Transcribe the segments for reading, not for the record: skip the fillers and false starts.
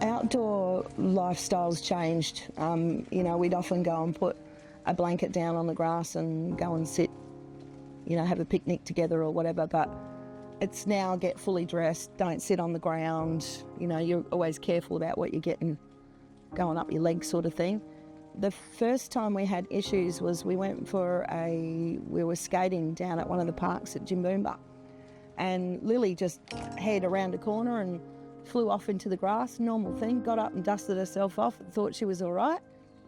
Our outdoor lifestyle's changed. We'd often go and put a blanket down on the grass and go and sit, have a picnic together or whatever, but it's now get fully dressed, don't sit on the ground, you're always careful about what you're getting going up your legs sort of thing. The first time we had issues was we were skating down at one of the parks at Jimboomba, and Lily just head around a corner and flew off into the grass, normal thing, got up and dusted herself off and thought she was all right.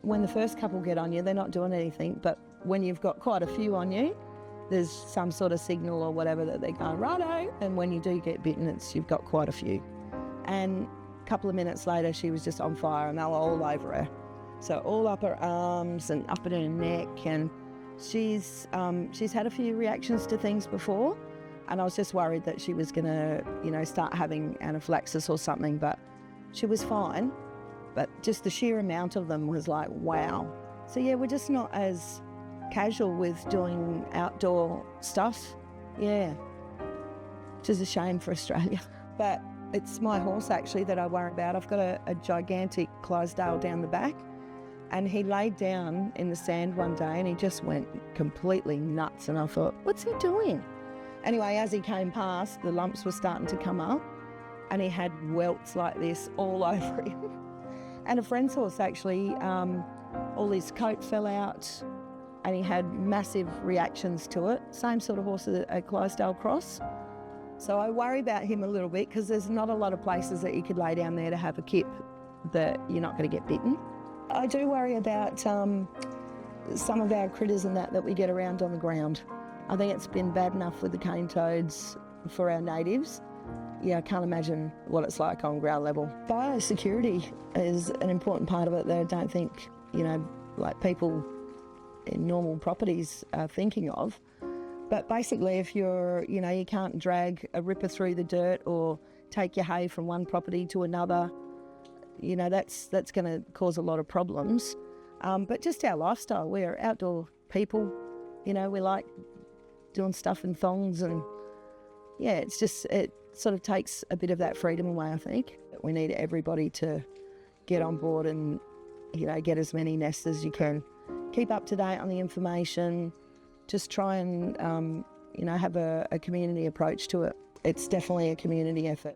When the first couple get on you, they're not doing anything, but when you've got quite a few on you, there's some sort of signal or whatever that they're going, righto, and when you do get bitten, you've got quite a few. And a couple of minutes later, she was just on fire and they were all over her. So all up her arms and up at her neck, and she's had a few reactions to things before, and I was just worried that she was going to, start having anaphylaxis or something, but she was fine. But just the sheer amount of them was like, wow. So yeah, we're just not as casual with doing outdoor stuff. Yeah, which is a shame for Australia. But it's my horse actually that I worry about. I've got a gigantic Clydesdale down the back, and he laid down in the sand one day and he just went completely nuts, and I thought, what's he doing? Anyway, as he came past, the lumps were starting to come up and he had welts like this all over him. And a friend's horse actually, all his coat fell out and he had massive reactions to it. Same sort of horse as a Clydesdale cross. So I worry about him a little bit because there's not a lot of places that you could lay down there to have a kip that you're not going to get bitten. I do worry about some of our critters and that we get around on the ground. I think it's been bad enough with the cane toads for our natives. Yeah, I can't imagine what it's like on ground level. Biosecurity is an important part of it that I don't think, like people in normal properties are thinking of. But basically, if you can't drag a ripper through the dirt or take your hay from one property to another, that's going to cause a lot of problems. But just our lifestyle, we're outdoor people, we like doing stuff in thongs, and yeah, it sort of takes a bit of that freedom away, I think. We need everybody to get on board and, get as many nests as you can. Keep up to date on the information. Just try and, have a community approach to it. It's definitely a community effort.